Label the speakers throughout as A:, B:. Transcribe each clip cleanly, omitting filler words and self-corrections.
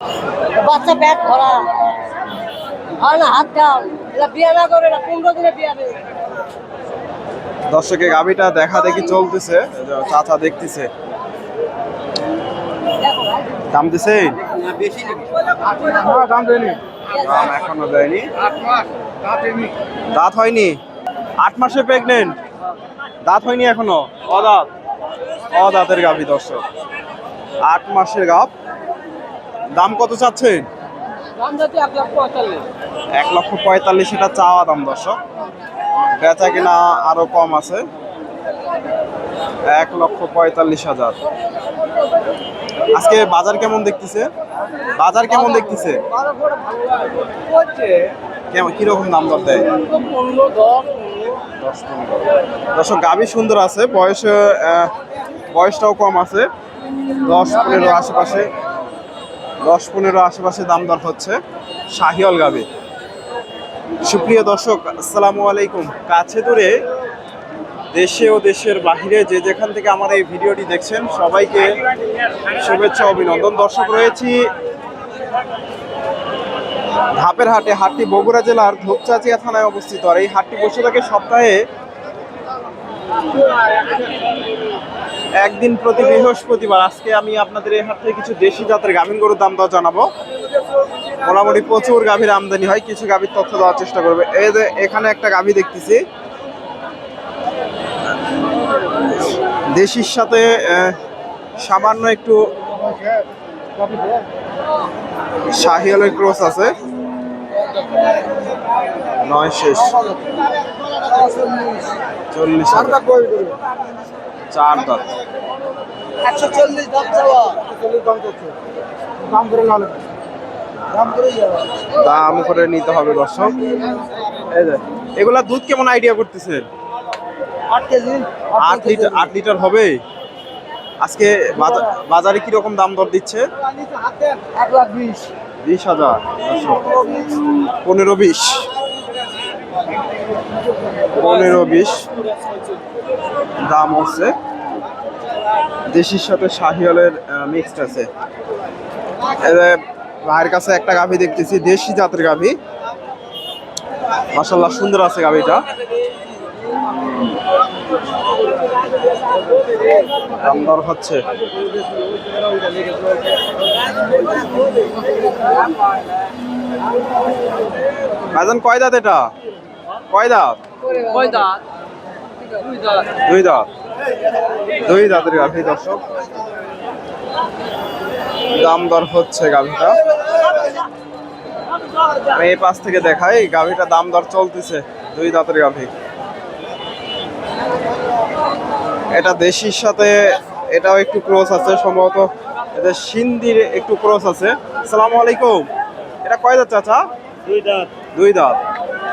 A: বাচ্চা পেট ভরা হয় না, হাত খাও, এটা বিয়ে না করে না, 15 দিনে বিয়ে হবে।
B: দর্শকে গাভিটা দেখা দেখি চলতেছে, চাচা দেখতেছে। দাম দিছে? দাম এখনো দেয়নি। দাঁত হয়নি? 8 মাসে প্রেগনেন্ট? দাঁত হয়নি এখনো? অদাঁত, অদাঁতের গাভি দর্শক, 8 মাসের গাভ। দাম কত চাচ্ছেন? 1,45,000 এটা চাওয়া দাম দর্শক, বেচা কিনা আরো কম আছে। 1,45,000। আজকে বাজার কেমন দেখতেছে? বাজার কেমন দেখতেছে? কেমন, কিরকম দাম দর দেয়? 10-15। দর্শক গাভী সুন্দর আছে, বয়সটাও কম আছে। 10-15 আশেপাশে, 10-15 আশেপাশে দাম দর হচ্ছে। শাহিওয়াল গাভী। সুপ্রিয় দর্শক, আসসালামু আলাইকুম। কাছে দূরে, দেশে ও দেশের বাহিরে যে যেখান থেকে আমার এই ভিডিওটি দেখছেন সবাইকে শুভেচ্ছা, অভিনন্দন। দর্শক, রয়েছি ধাপের হাটে। হাটটি বগুড়া জেলার ধূপচাচিয়া থানায় অবস্থিত। আর এই হাটটি বসে থাকে সপ্তাহে একদিন প্রতি বৃহস্পতিবার। আজকে আমি আপনাদের এই হাট থেকে কিছু দেশি জাতের গাভীর গরুর দাম দর জানাবো। মোটামুটি প্রচুর গাভীর আমদানি হয়, কিছু গাভীর তথ্য দেওয়ার চেষ্টা করবে। এই যে এখানে একটা গাভী দেখতেছি, দেশির সাথে সামান্য একটু শাহিওয়ালের ক্রস আছে। 9 শেষ, 40 4 দাঁত।
A: 140 দাম চাওয়া,
B: দাম করে নিতে হবে দর্শক। এই যে এগুলা দুধ কেমন আইডিয়া করতেছে?
A: 8 কেজি,
B: 8 লিটার হবে। আজকে বাজারে কিরকম দাম দর দিচ্ছে?
A: 1,20,000।
B: 20,000। 15-20, 15-20 দাম হচ্ছে। দেশির সাথে শাহিওয়ালের মিক্সড আছে। ভাইয়ের কাছে একটা গাভী দেখতেছি, দেশি জাতের গাভী, মাশাআল্লাহ সুন্দর আছে গাভীটা। দাম দর হচ্ছে। ভাইজান কয় দাঁত এটা? কয় দাঁত? দুই দাঁত। দুই দাঁতের গাভী দর্শক, দাম দর হচ্ছে গাভীটা। আমি এই পাশ থেকে দেখাই, গাভীটা দাম দর চলতেছে। দুই দাঁতের গাভী, এটা দেশির সাথে এটাও একটু ক্রস আছে সম্ভবত, এটা সিন্ধির একটু ক্রস আছে। আসসালামু আলাইকুম। এটা কয় দাঁত চাচা?
C: দুই দাঁত।
B: দুই দাঁত।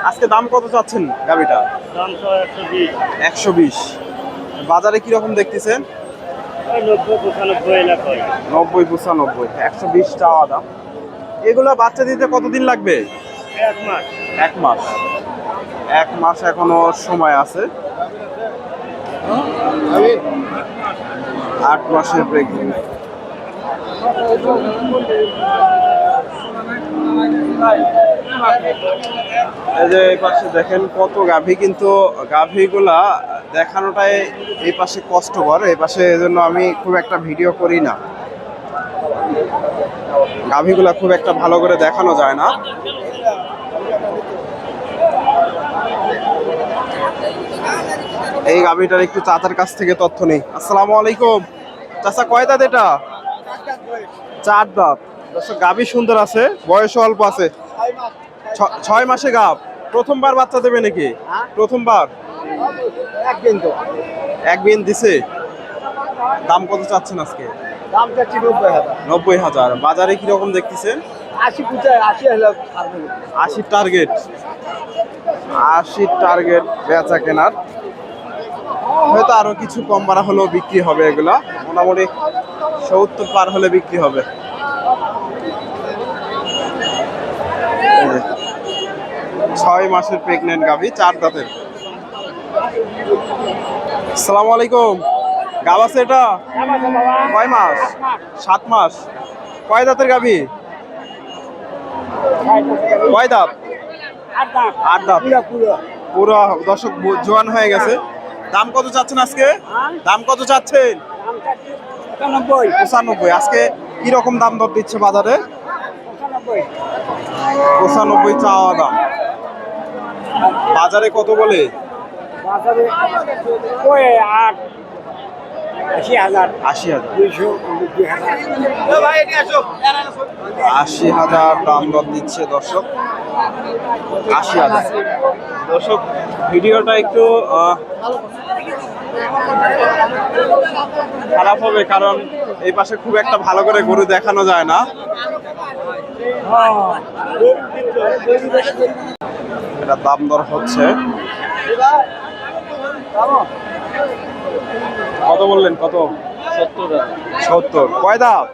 B: আজকে দাম কত চাচ্ছেন গাভীটা?
C: দাম তো 120।
B: 120। বাজারে কিরকম দেখতেছেন?
C: 90-95 লাখ হয়।
B: 90-95, 120 চাওয়া দাম। এগুলা বাচ্চা দিতে কতদিন লাগবে?
C: 1 মাস।
B: 1 মাস। 1 মাস এখনো সময় আছে। 8 মাসের প্রেগনেন্ট। এই যে এই পাশে দেখেন কত গাভী, কিন্তু গাভীগুলা দেখানোটাই এই পাশে কষ্টকর। এই পাশে এজন্য আমি খুব একটা ভিডিও করি না, গাভীগুলা খুব একটা ভালো করে দেখানো যায় না। এই গাভীটার একটু চাচার কাছ থেকে তথ্য নেই। আসসালামু আলাইকুম। চাচা কয় দাঁত এটা? 4 দাঁত। দর্শক গাভী সুন্দর আছে, বয়সও অল্প আছে। 6 মাসে গাভ। প্রথমবার বাচ্চা দেবে নাকি? প্রথমবার। এক বিন দিছে। দাম কত চাচ্ছেন আজকে?
A: দাম চাচ্ছি 90,000।
B: 90,000। বাজারে কিরকম দেখতেছেন? 80 টার্গেট। 80 টার্গেট বেচা কেনার। হয়তো আরো কিছু কম বাড়া হলেও বিক্রি হবে। এগুলা মোটামুটি 70 পার হলে বিক্রি হবে। 6 মাসের প্রেগনেন্ট গাভী, 4 দাঁতের। আসসালামু আলাইকুম। গাভ আছে এটা? কয় মাস? 7 মাস। কয় দাঁতের গাভী? কয় দাঁত? আট দাঁত। পুরো দর্শক জোয়ান হয়ে গেছে। দাম কত চাচ্ছেন আজকে? দাম কত চাচ্ছেন? 95। আজকে কি রকম দাম দর দিচ্ছে বাজারে? 95 চাওয়া দাম। বাজারে কত বলে? 80,000 দাম দর দিচ্ছে দর্শক। 80,000। দর্শক ভিডিওটা একটু খারাপ হবে, কারণ এই পাশে খুব একটা ভালো করে গরু দেখানো যায় না। এটা দাম দর হচ্ছে। কত বললেন? কত? 70। কয় দাঁত?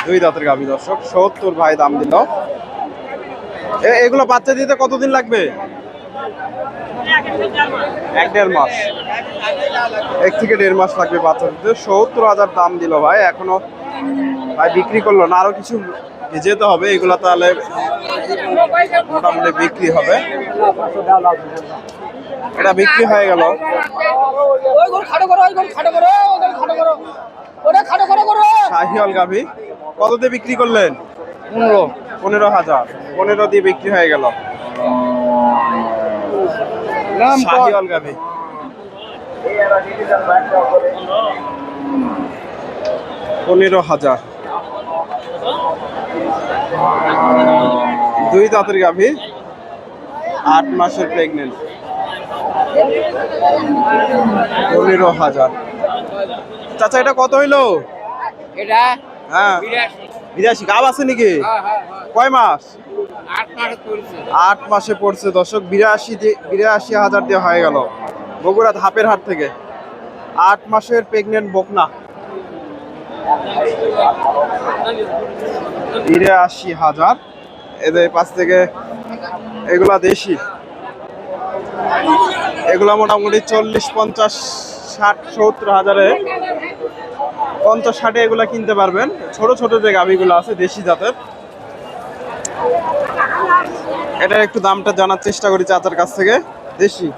B: দুই দাঁতের গাভী দর্শক। 70 ভাই দাম দিল। এগুলো বাচ্চা দিতে কতদিন লাগবে? 1-1.5 মাস। 1 থেকে 1.5 মাস লাগবে বাচ্চা দিতে। 70,000 দাম দিল ভাই। এখনো ভাই বিক্রি করলো না, আরো কিছু যেতে হবে। এগুলো তাহলে মোটামুটি বিক্রি হবে। এটা বিক্রি হয়ে গেল। শাহিওয়াল গাভী কত দিয়ে বিক্রি করলেন? 15,000। 15 দিয়ে বিক্রি হয়ে গেল। শাহিওয়াল গাভী। $15,000। 2 দাঁতের গাভী, 8 মাসের প্রেগনেন্ট। 15,000। চাচা এটা কত হইলো?
D: এটা
B: হ্যাঁ 82। গাব আছে নাকি? কয় মাস? 8 মাসে পড়ছে দর্শক। 82,000 দিয়ে হয়ে গেল। বগুড়া ধাপের হাট থেকে 8 মাসের প্রেগনেন্ট বকনা। 82,000। এদের পাশ থেকে এগুলা দেশি। এগুলা মোটামুটি 40, 50, 60, 70 হাজারে 50, 60 এগুলা কিনতে পারবেন। ছোট ছোট যে গাভীগুলো আছে দেশি জাতের, এটার একটু দামটা জানার চেষ্টা করি চাচার কাছ থেকে। দেশি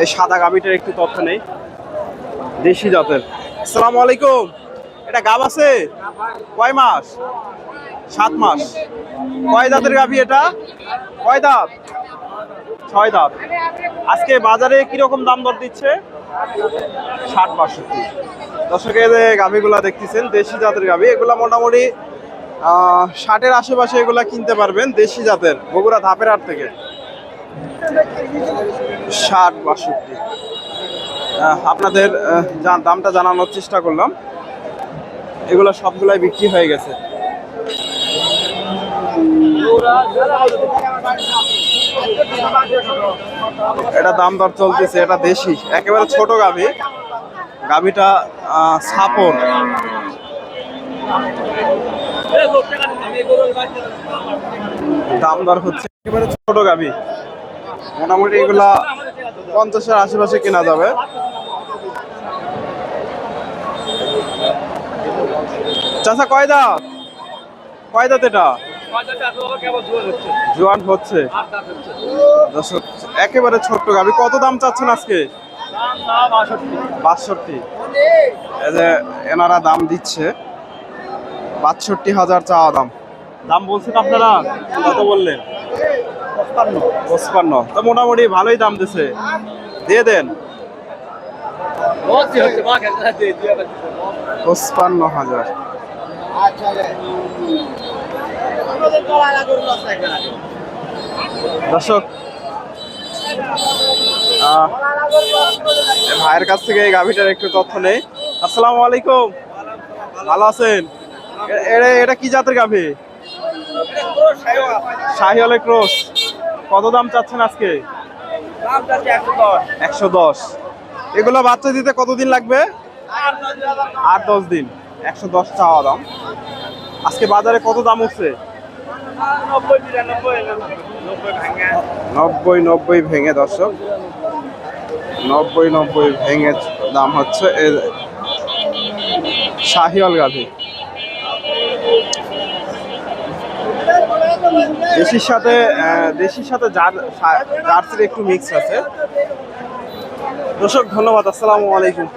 B: এই সাদা গাভীটার একটু তথ্য নেই। দেশি জাতের। আসসালামু আলাইকুম। এটা গাব আছে? কয় মাস? 7 মাস। কয় দাঁতের গাভী এটা? কয় দাঁত? 6 দাঁত। আজকে বাজারে কিরকম দাম দর দিচ্ছে? 60-62। দর্শকের গাভীগুলা দেখতেছেন দেশি জাতের গাভী। এগুলা মোটামুটি 60-এর আশেপাশে এগুলা কিনতে পারবেন। দেশি জাতের, বগুড়া ধাপের হাট থেকে। 60-62। আপনাদের দামটা জানানোর চেষ্টা করলাম। এগুলো সবগুলাই বিক্রি হয়ে গেছে। এটা দাম দর চলতেছে। এটা দেশি, একেবারে ছোট গাভী। গাভীটা ছাপর। দাম দর হচ্ছে একেবারে ছোট গাভী। মোটামুটি এগুলা 50-এর আশেপাশে কেনা যাবে। চাচা কয় দাঁত? কয় দাঁত এটা? জোয়ান হচ্ছে। দর্শক একেবারে ছোট্ট গাভী। কত দাম চাচ্ছেন আজকে? 62। এই যে এনারা দাম দিচ্ছে 62,000 চাওয়া দাম। দাম বলছেন আপনারা? কত বললেন? 55। তো মোটামুটি ভালোই দাম দিছে, দিয়ে দেন। 55,000। দর্শক ভাইয়ের কাছ থেকে এই গাভীটার একটু তথ্য নেই। আসসালামু আলাইকুম। ভালো আছেন? এটা কি জাতের গাভী? শাহিওয়ালের ক্রস। কত দাম চাচ্ছেন আজকে? 110। এগুলো বাচ্চা দিতে কতদিন লাগবে? 8-10 দিন। 110 চাওয়া দাম। আজকে বাজারে কত দাম উঠছে? 90 ভেঙে দর্শক। 90 ভেঙে দাম হচ্ছে। শাহিওয়াল গাভী। দেশির সাথে জার্সির একটু মিক্স আছে। দর্শক ধন্যবাদ, আসসালামু আলাইকুম।